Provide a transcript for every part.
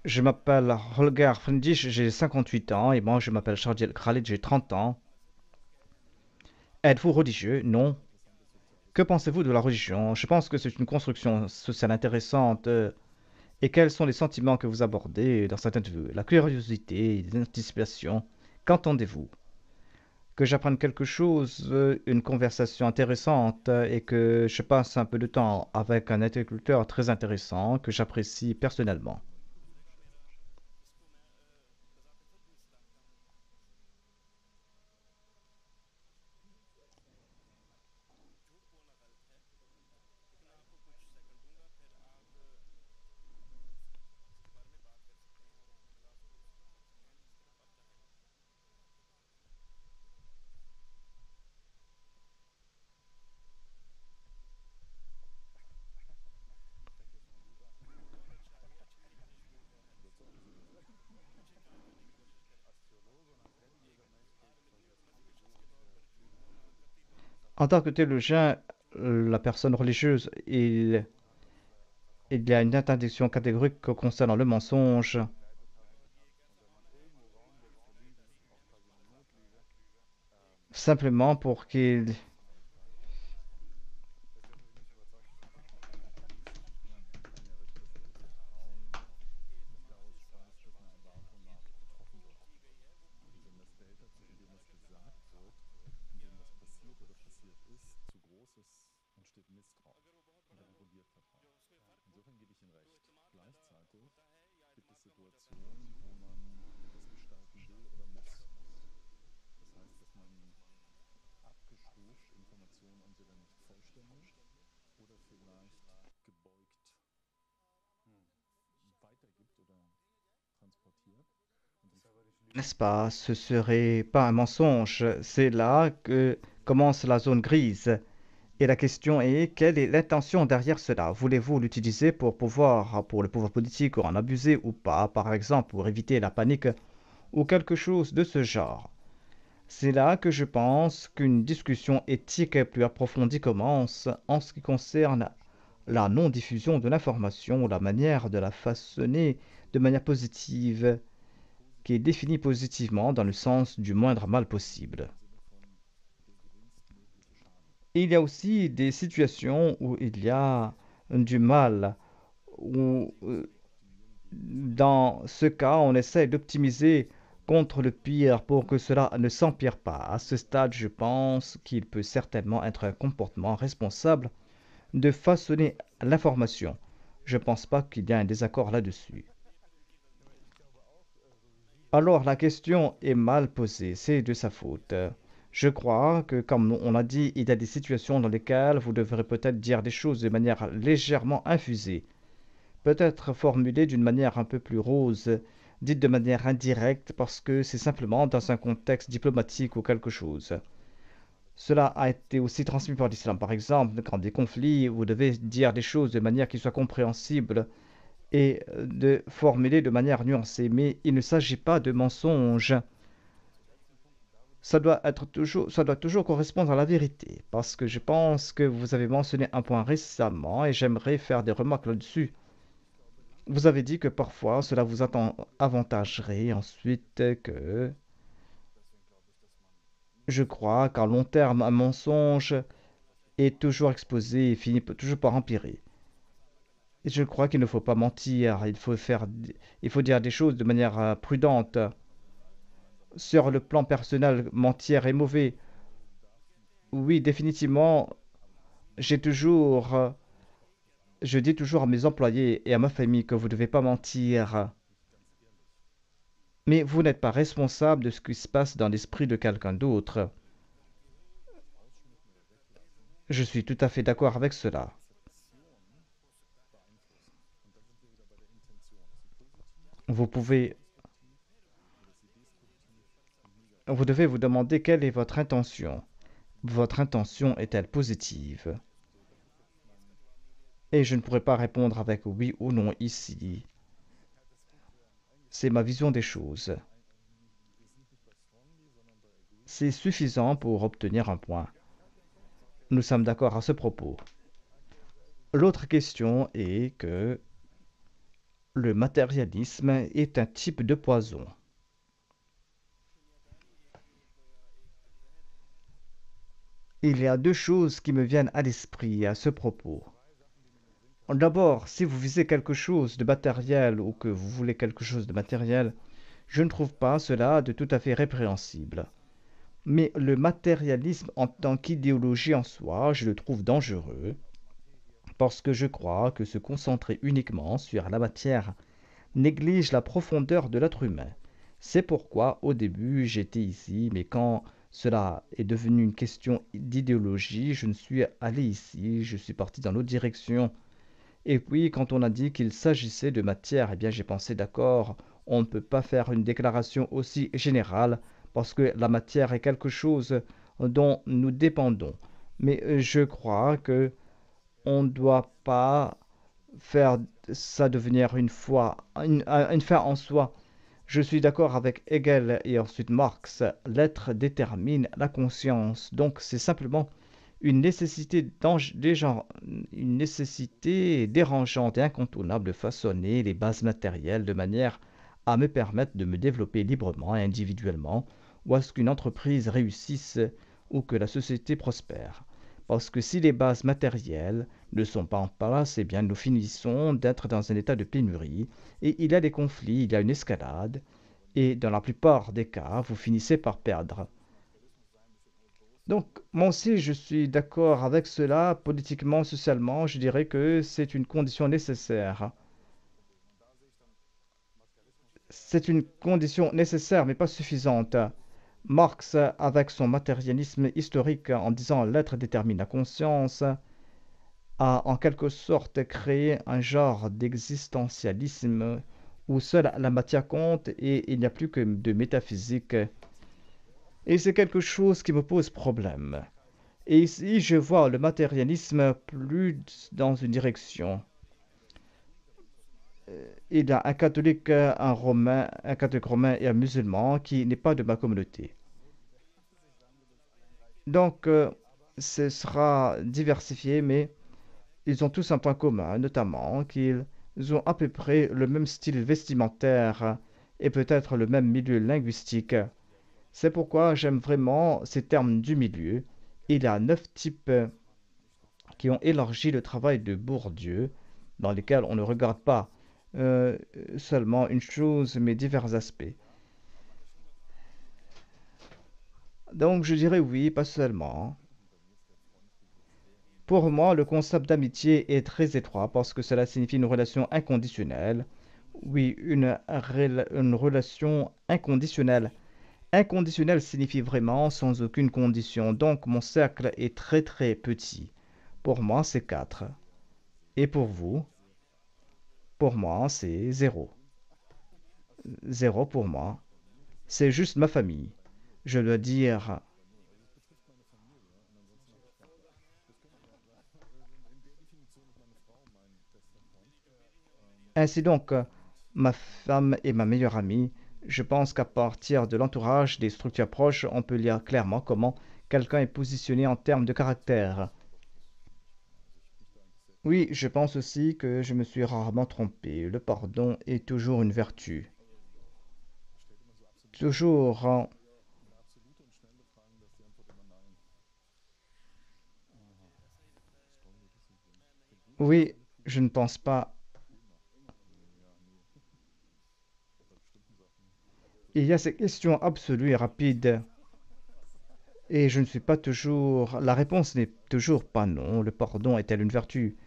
Je m'appelle Holger Friedrich, j'ai 58 ans et moi je m'appelle Sharjeel Khalid, j'ai 30 ans. Êtes-vous religieux? Non. Que pensez-vous de la religion? Je pense que c'est une construction sociale intéressante. Et quels sont les sentiments que vous abordez dans cette interview? La curiosité, l'anticipation. Qu'entendez-vous? Que j'apprenne quelque chose, une conversation intéressante et que je passe un peu de temps avec un interlocuteur très intéressant que j'apprécie personnellement. En tant que théologien, la personne religieuse, il y a une interdiction catégorique concernant le mensonge, simplement pour qu'il... N'est-ce pas? Ce serait pas un mensonge. C'est là que commence la zone grise. Et la question est, quelle est l'intention derrière cela? Voulez-vous l'utiliser pour le pouvoir politique, ou en abuser ou pas, par exemple, pour éviter la panique ou quelque chose de ce genre? C'est là que je pense qu'une discussion éthique plus approfondie commence en ce qui concerne la non-diffusion de l'information, la manière de la façonner de manière positive, qui est définie positivement dans le sens du moindre mal possible. Il y a aussi des situations où il y a du mal, où dans ce cas, on essaie d'optimiser contre le pire pour que cela ne s'empire pas. À ce stade, je pense qu'il peut certainement être un comportement responsable de façonner l'information. Je ne pense pas qu'il y a un désaccord là-dessus. Alors la question est mal posée, c'est de sa faute. Je crois que, comme on a dit, il y a des situations dans lesquelles vous devrez peut-être dire des choses de manière légèrement infusée, peut-être formulées d'une manière un peu plus rose, dites de manière indirecte parce que c'est simplement dans un contexte diplomatique ou quelque chose. Cela a été aussi transmis par l'islam. Par exemple, quand des conflits, vous devez dire des choses de manière qui soit compréhensible et de formuler de manière nuancée. Mais il ne s'agit pas de mensonges. Ça doit toujours correspondre à la vérité. Parce que je pense que vous avez mentionné un point récemment et j'aimerais faire des remarques là-dessus. Vous avez dit que parfois cela vous avantagerait ensuite que je crois qu'à long terme un mensonge est toujours exposé et finit toujours par empirer. Et je crois qu'il ne faut pas mentir, il faut dire des choses de manière prudente. Sur le plan personnel, mentir est mauvais. Oui, définitivement, j'ai toujours, je dis toujours à mes employés et à ma famille que vous ne devez pas mentir. Mais vous n'êtes pas responsable de ce qui se passe dans l'esprit de quelqu'un d'autre. Je suis tout à fait d'accord avec cela. Vous pouvez, vous devez vous demander quelle est votre intention. Votre intention est-elle positive? Et je ne pourrais pas répondre avec oui ou non ici. C'est ma vision des choses. C'est suffisant pour obtenir un point. Nous sommes d'accord à ce propos. L'autre question est que le matérialisme est un type de poison. Il y a deux choses qui me viennent à l'esprit à ce propos. D'abord, si vous visez quelque chose de matériel ou que vous voulez quelque chose de matériel, je ne trouve pas cela de tout à fait répréhensible. Mais le matérialisme en tant qu'idéologie en soi, je le trouve dangereux parce que je crois que se concentrer uniquement sur la matière néglige la profondeur de l'être humain. C'est pourquoi au début j'étais ici, mais quand cela est devenu une question d'idéologie, je ne suis allé ici, je suis parti dans l'autre direction. Et puis quand on a dit qu'il s'agissait de matière, eh bien j'ai pensé d'accord, on ne peut pas faire une déclaration aussi générale parce que la matière est quelque chose dont nous dépendons. Mais je crois que on ne doit pas faire ça devenir une fin en soi. Je suis d'accord avec Hegel et ensuite Marx. L'être détermine la conscience. Donc c'est simplement une nécessité dérangeante et incontournable de façonner les bases matérielles de manière à me permettre de me développer librement et individuellement, ou à ce qu'une entreprise réussisse ou que la société prospère. Parce que si les bases matérielles ne sont pas en place, eh bien nous finissons d'être dans un état de pénurie, et il y a des conflits, il y a une escalade, et dans la plupart des cas, vous finissez par perdre. Donc, moi aussi, je suis d'accord avec cela. Politiquement, socialement, je dirais que c'est une condition nécessaire. C'est une condition nécessaire, mais pas suffisante. Marx, avec son matérialisme historique en disant l'être détermine la conscience, a en quelque sorte créé un genre d'existentialisme où seule la matière compte et il n'y a plus que de métaphysique. Et c'est quelque chose qui me pose problème. Et ici, je vois le matérialisme plus dans une direction. Il y a un catholique, un romain, un catholique romain et un musulman qui n'est pas de ma communauté. Donc, ce sera diversifié, mais ils ont tous un point commun, notamment qu'ils ont à peu près le même style vestimentaire et peut-être le même milieu linguistique. C'est pourquoi j'aime vraiment ces termes du milieu. Il y a 9 types qui ont élargi le travail de Bourdieu, dans lesquels on ne regarde pas euh, seulement une chose, mais divers aspects. Donc je dirais oui, pas seulement. Pour moi, le concept d'amitié est très étroit parce que cela signifie une relation inconditionnelle. Oui, une relation inconditionnelle. Inconditionnelle signifie vraiment sans aucune condition. Donc mon cercle est très très petit. Pour moi, c'est 4. Et pour vous? Pour moi, c'est zéro. Zéro pour moi. C'est juste ma famille. Je dois dire. Ainsi donc, ma femme est ma meilleure amie. Je pense qu'à partir de l'entourage des structures proches, on peut lire clairement comment quelqu'un est positionné en termes de caractère. Oui, je pense aussi que je me suis rarement trompé. Le pardon est toujours une vertu. Toujours. Oui, je ne pense pas. Il y a ces questions absolues et rapides. Et je ne suis pas toujours. La réponse n'est toujours pas non. Le pardon est-elle une vertu?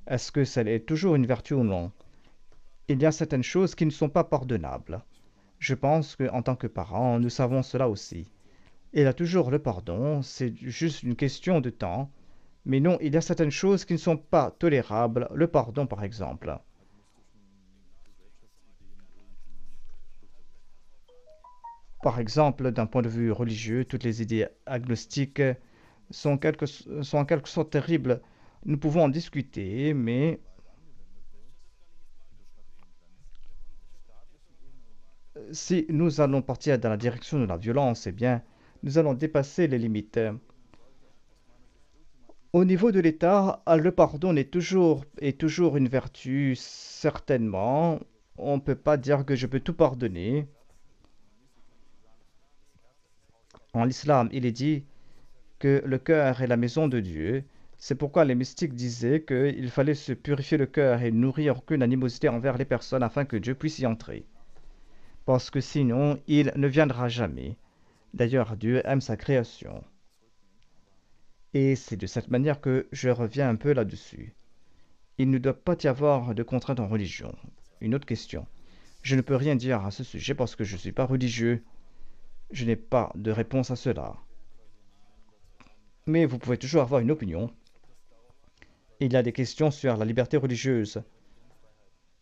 Est-ce que ça est toujours une vertu ou non? Il y a certaines choses qui ne sont pas pardonnables. Je pense qu'en tant que parents, nous savons cela aussi. Il y a toujours le pardon, c'est juste une question de temps. Mais non, il y a certaines choses qui ne sont pas tolérables. Le pardon, par exemple. Par exemple, d'un point de vue religieux, toutes les idées agnostiques sont en quelque sorte terribles. Nous pouvons en discuter, mais si nous allons partir dans la direction de la violence, eh bien, nous allons dépasser les limites. Au niveau de l'État, le pardon est toujours une vertu, certainement. On ne peut pas dire que je peux tout pardonner. En l'islam, il est dit que le cœur est la maison de Dieu. C'est pourquoi les mystiques disaient qu'il fallait se purifier le cœur et nourrir aucune animosité envers les personnes afin que Dieu puisse y entrer. Parce que sinon, il ne viendra jamais. D'ailleurs, Dieu aime sa création. Et c'est de cette manière que je reviens un peu là-dessus. Il ne doit pas y avoir de contraintes en religion. Une autre question. Je ne peux rien dire à ce sujet parce que je ne suis pas religieux. Je n'ai pas de réponse à cela. Mais vous pouvez toujours avoir une opinion. Il y a des questions sur la liberté religieuse.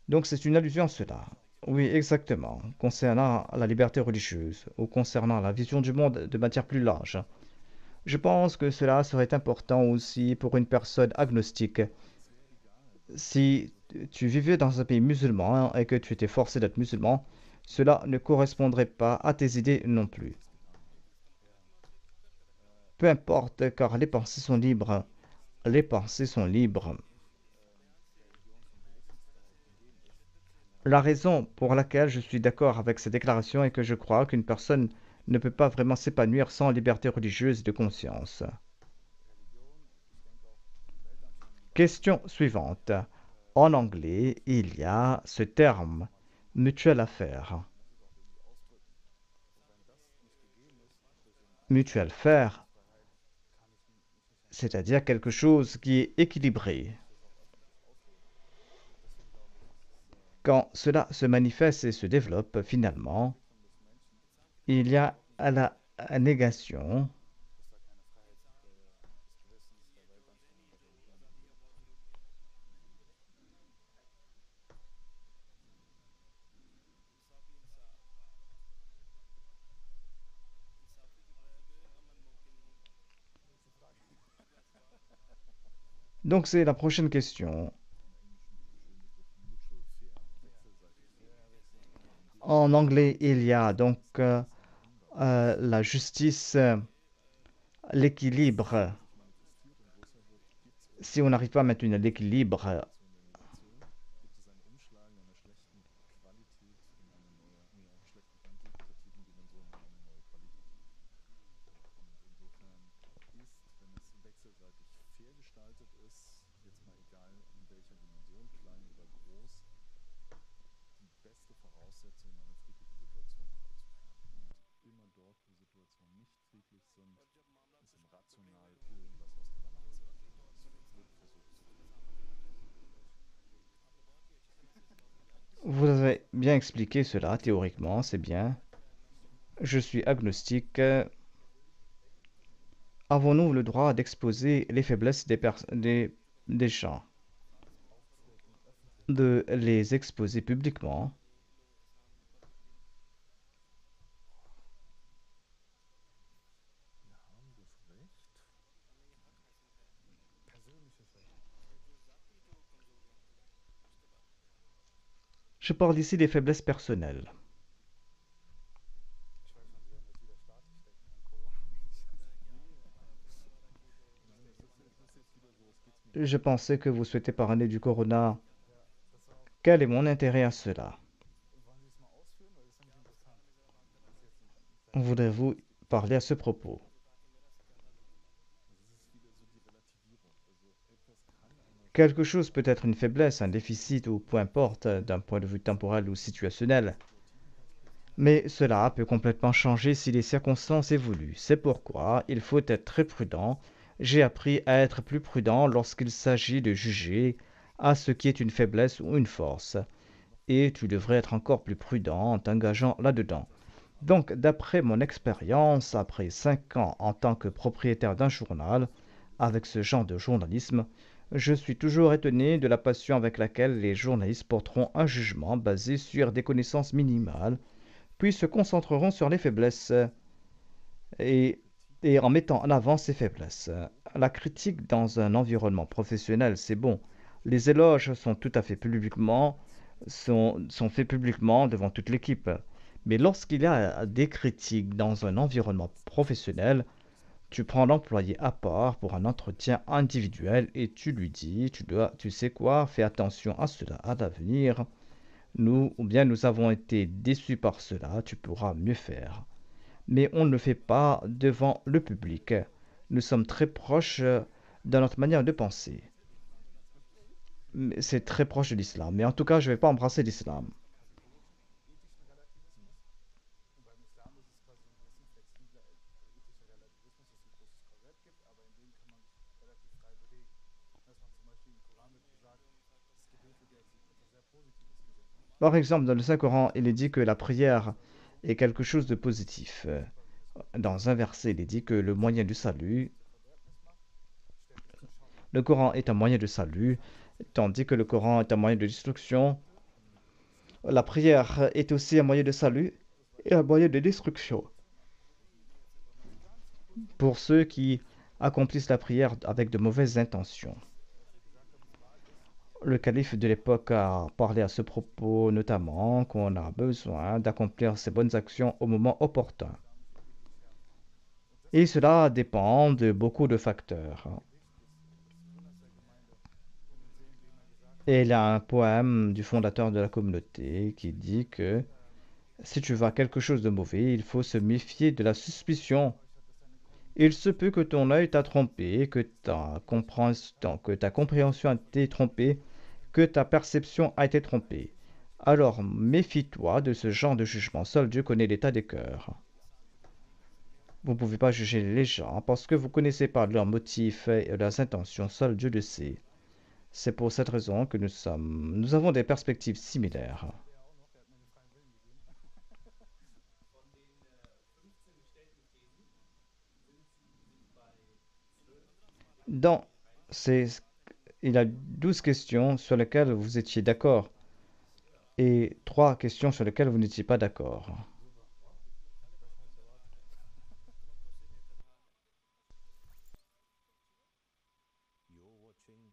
Donc c'est une allusion à cela. Oui, exactement. Concernant la liberté religieuse ou concernant la vision du monde de matière plus large. Je pense que cela serait important aussi pour une personne agnostique. Si tu vivais dans un pays musulman et que tu étais forcé d'être musulman, cela ne correspondrait pas à tes idées non plus. Peu importe, car les pensées sont libres. Les pensées sont libres. La raison pour laquelle je suis d'accord avec ces déclarations est que je crois qu'une personne ne peut pas vraiment s'épanouir sans liberté religieuse et de conscience. Question suivante. En anglais, il y a ce terme mutuelle affaire. Mutuelle affaire, c'est-à-dire quelque chose qui est équilibré. Quand cela se manifeste et se développe, finalement, il y a la négation. Donc c'est la prochaine question. En anglais, il y a donc la justice, l'équilibre. Si on n'arrive pas à maintenir l'équilibre, vous avez bien expliqué cela théoriquement, c'est bien. Je suis agnostique. Avons-nous le droit d'exposer les faiblesses des gens, de les exposer publiquement? Je parle ici des faiblesses personnelles. Je pensais que vous souhaitez parler du corona. Quel est mon intérêt à cela? Voudrez-vous parler à ce propos? Quelque chose peut être une faiblesse, un déficit ou peu importe d'un point de vue temporel ou situationnel, mais cela peut complètement changer si les circonstances évoluent. C'est pourquoi il faut être très prudent. J'ai appris à être plus prudent lorsqu'il s'agit de juger à ce qui est une faiblesse ou une force, et tu devrais être encore plus prudent en t'engageant là-dedans. Donc, d'après mon expérience, après 5 ans en tant que propriétaire d'un journal, avec ce genre de journalisme, je suis toujours étonné de la passion avec laquelle les journalistes porteront un jugement basé sur des connaissances minimales, puis se concentreront sur les faiblesses et, et en mettant en avant ces faiblesses. La critique dans un environnement professionnel, c'est bon. Les éloges sont tout à fait publiquement, sont faits publiquement devant toute l'équipe. Mais lorsqu'il y a des critiques dans un environnement professionnel, Tu prends l'employé à part pour un entretien individuel et tu lui dis, tu sais quoi, fais attention à cela à l'avenir. Nous, ou bien nous avons été déçus par cela, tu pourras mieux faire. Mais on ne le fait pas devant le public. Nous sommes très proches dans notre manière de penser. C'est très proche de l'islam. Mais en tout cas, je ne vais pas embrasser l'islam. Par exemple, dans le Saint-Coran, il est dit que la prière est quelque chose de positif. Dans un verset, il est dit que le moyen du salut, le Coran est un moyen de salut, tandis que le Coran est un moyen de destruction. La prière est aussi un moyen de salut et un moyen de destruction. Pour ceux qui accomplissent la prière avec de mauvaises intentions. Le calife de l'époque a parlé à ce propos notamment qu'on a besoin d'accomplir ces bonnes actions au moment opportun. Et cela dépend de beaucoup de facteurs. Et il y a un poème du fondateur de la communauté qui dit que si tu vois quelque chose de mauvais, il faut se méfier de la suspicion. Il se peut que ton œil t'a trompé, que ta compréhension a été trompée, que ta perception a été trompée. Alors méfie-toi de ce genre de jugement. Seul Dieu connaît l'état des cœurs. Vous ne pouvez pas juger les gens parce que vous ne connaissez pas leurs motifs et leurs intentions. Seul Dieu le sait. C'est pour cette raison que nous avons des perspectives similaires. Dans ces, il y a 12 questions sur lesquelles vous étiez d'accord et 3 questions sur lesquelles vous n'étiez pas d'accord.